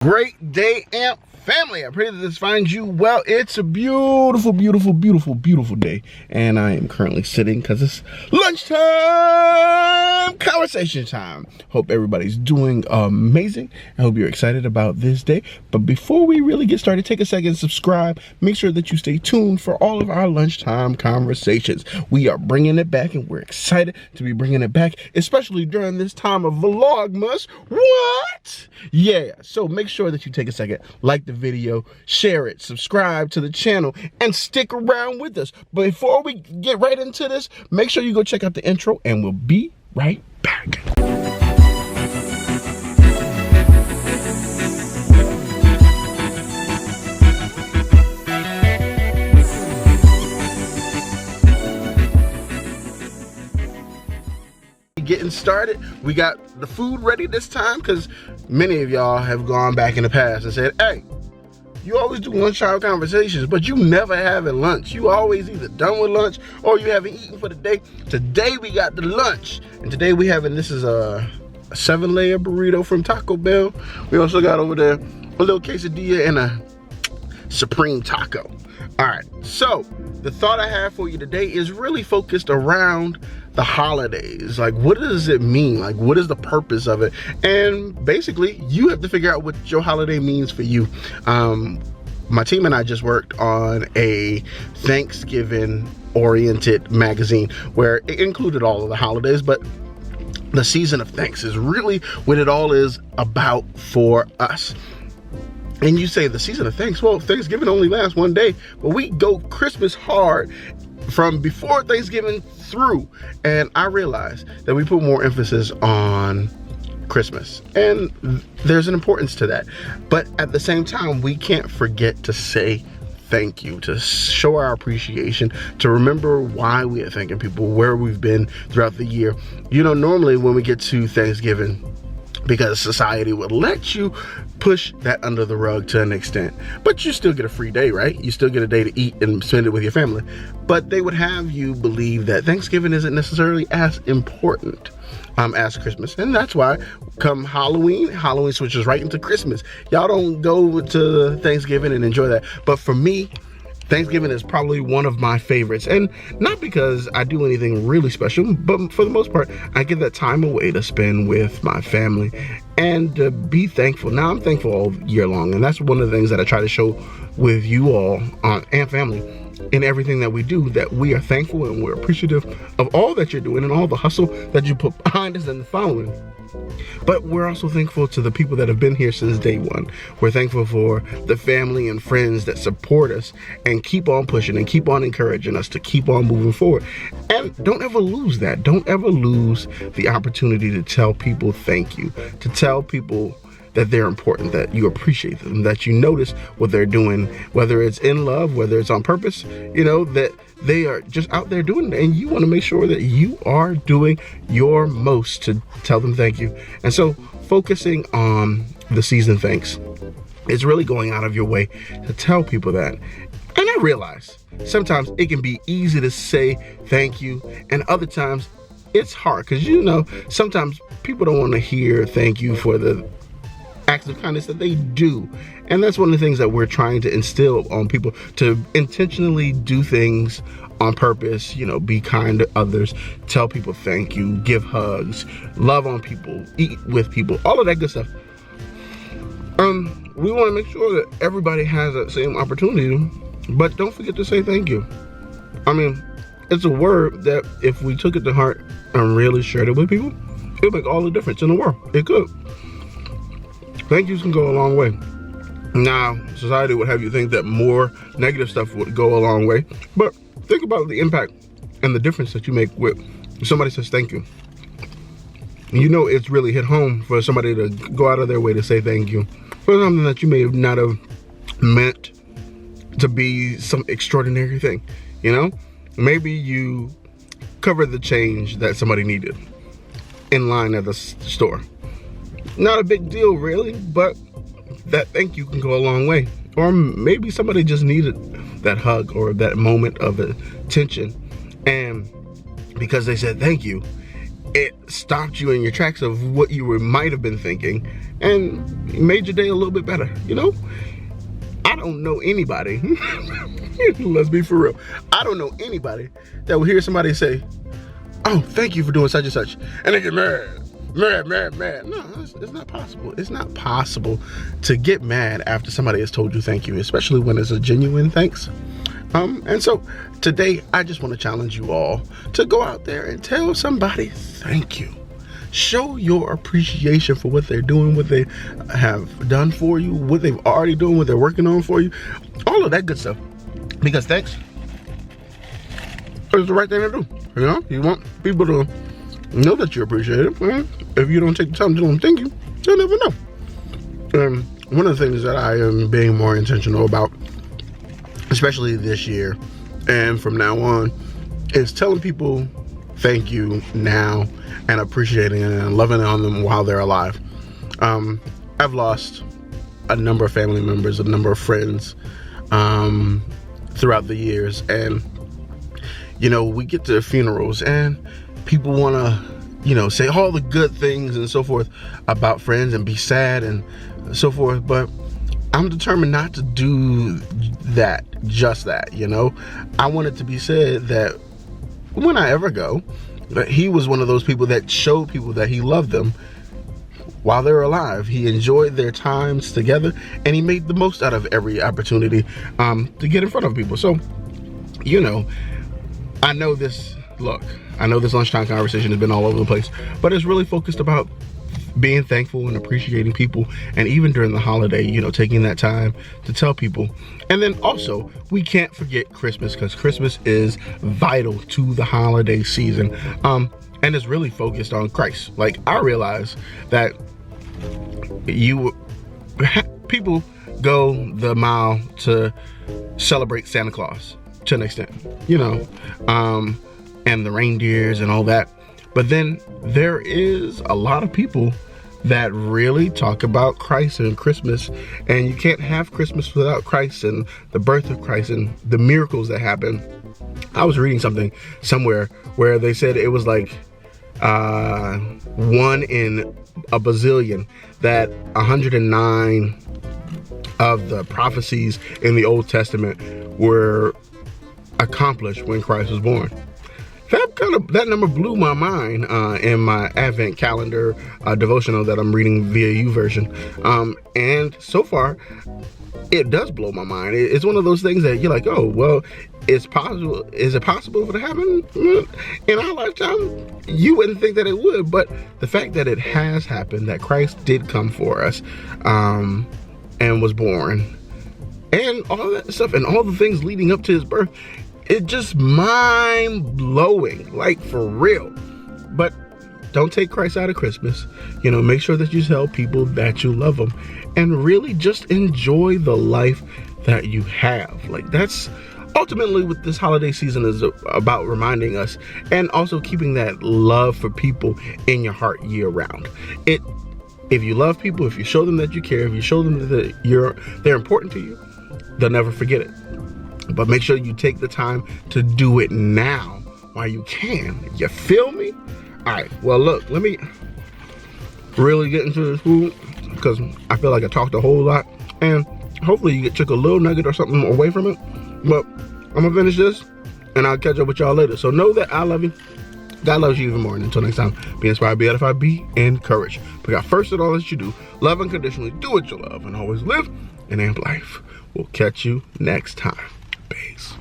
Great day, AMP family. I pray that this finds you well. It's a beautiful, beautiful, beautiful, beautiful day. And I am currently sitting because it's lunchtime conversation time. Hope everybody's doing amazing. I hope you're excited about this day. But before we really get started, take a second, subscribe. Make sure that you stay tuned for all of our lunchtime conversations. We are bringing it back and we're excited to be bringing it back, especially during this time of VLogmas. What? Yeah, so make sure that you take a second, like the video, share it, subscribe to the channel, and stick around with us. But before we get right into this, make sure you go check out the intro and we'll be right back. Getting started. We got the food ready this time because many of y'all have gone back in the past and said, hey, you always do lunchtime conversations, but you never have a lunch. You always either done with lunch or you haven't eaten for the day. Today we got the lunch, and today we having, this is a 7-layer burrito from Taco Bell. We also got over there a little quesadilla and a supreme taco. All right, so the thought I have for you today is really focused around the holidays. Like, what does it mean? Like, what is the purpose of it? And basically, you have to figure out what your holiday means for you. My team and I just worked on a Thanksgiving-oriented magazine where it included all of the holidays, but the season of thanks is really what it all is about for us. And you say the season of thanks, well, Thanksgiving only lasts one day, but we go Christmas hard from before Thanksgiving through. And I realized that we put more emphasis on Christmas, and there's an importance to that. But at the same time, we can't forget to say thank you, to show our appreciation, to remember why we are thanking people, where we've been throughout the year. You know, normally when we get to Thanksgiving, because society would let you push that under the rug to an extent, but you still get a free day, right? You still get a day to eat and spend it with your family. But they would have you believe that Thanksgiving isn't necessarily as important as Christmas. And that's why come Halloween switches right into Christmas. Y'all don't go to Thanksgiving and enjoy that. But for me, Thanksgiving is probably one of my favorites, and not because I do anything really special, but for the most part, I get that time away to spend with my family and to be thankful. Now, I'm thankful all year long, and that's one of the things that I try to show with you all and family in everything that we do, that we are thankful and we're appreciative of all that you're doing and all the hustle that you put behind us and following. But we're also thankful to the people that have been here since day one. We're thankful for the family and friends that support us and keep on pushing and keep on encouraging us to keep on moving forward. And don't ever lose that. Don't ever lose the opportunity to tell people thank you, to tell people that they're important, that you appreciate them, that you notice what they're doing, whether it's in love, whether it's on purpose, you know, that they are just out there doing it, and you want to make sure that you are doing your most to tell them thank you. And so focusing on the season thanks is really going out of your way to tell people that. And I realize sometimes it can be easy to say thank you, and other times it's hard because, you know, sometimes people don't want to hear thank you for the acts of kindness that they do. And that's one of the things that we're trying to instill on people, to intentionally do things on purpose, you know, be kind to others, tell people thank you, give hugs, love on people, eat with people, all of that good stuff. We want to make sure that everybody has that same opportunity, but don't forget to say thank you. I mean, it's a word that if we took it to heart and really shared it with people, it would make all the difference in the world. It could. Thank yous can go a long way. Now, society would have you think that more negative stuff would go a long way, but think about the impact and the difference that you make with somebody says thank you. You know, it's really hit home for somebody to go out of their way to say thank you for something that you may not have meant to be some extraordinary thing. You know, maybe you covered the change that somebody needed in line at the store. Not a big deal really, but that thank you can go a long way. Or maybe somebody just needed that hug or that moment of attention, and because they said thank you, it stopped you in your tracks of what you might have been thinking and made your day a little bit better, you know? I don't know anybody, let's be for real. I don't know anybody that will hear somebody say, oh, thank you for doing such and such, and they get mad. No, it's not possible. It's not possible to get mad after somebody has told you thank you, especially when it's a genuine thanks. And so today, I just want to challenge you all to go out there and tell somebody thank you. Show your appreciation for what they're doing, what they have done for you, what they've already done, what they're working on for you, all of that good stuff. Because thanks is the right thing to do. You know, you want people to know that you appreciate it. Well, if you don't take the time to tell them thank you, they'll never know. And one of the things that I am being more intentional about, especially this year and from now on, is telling people thank you now and appreciating it and loving on them while they're alive. I've lost a number of family members, a number of friends throughout the years, and you know, we get to funerals and people want to, you know, say all the good things and so forth about friends and be sad and so forth, but I'm determined not to do that, just that, you know. I want it to be said that when I ever go, that he was one of those people that showed people that he loved them while they were alive. He enjoyed their times together, and he made the most out of every opportunity to get in front of people. So, you know, I know this lunchtime conversation has been all over the place, but it's really focused about being thankful and appreciating people, and even during the holiday, you know, taking that time to tell people. And then also, we can't forget Christmas, because Christmas is vital to the holiday season, and it's really focused on Christ. Like, I realize that people go the mile to celebrate Santa Claus to an extent, you know, and the reindeers and all that. But then there is a lot of people that really talk about Christ and Christmas, and you can't have Christmas without Christ and the birth of Christ and the miracles that happen. I was reading something somewhere where they said it was like 1 in a bazillion that 109 of the prophecies in the Old Testament were accomplished when Christ was born. That number blew my mind in my Advent calendar devotional that I'm reading via YouVersion. And so far, it does blow my mind. It's one of those things that you're like, oh, well, it's possible. Is it possible for it to happen in our lifetime? You wouldn't think that it would, but the fact that it has happened, that Christ did come for us and was born, and all that stuff, and all the things leading up to his birth, it's just mind-blowing, like, for real. But don't take Christ out of Christmas. You know, make sure that you tell people that you love them, and really just enjoy the life that you have. Like, that's ultimately what this holiday season is about, reminding us, and also keeping that love for people in your heart year round. If you love people, if you show them that you care, if you show them that they're important to you, they'll never forget it. But make sure you take the time to do it now while you can. You feel me? All right, well, look, let me really get into this food, because I feel like I talked a whole lot, and hopefully you took a little nugget or something away from it. But I'm gonna finish this, and I'll catch up with y'all later. So know that I love you. God loves you even more. And until next time, be inspired, be edified, be encouraged. But God, first in all that you do, love unconditionally, do what you love, and always live an amp life. We'll catch you next time. Peace.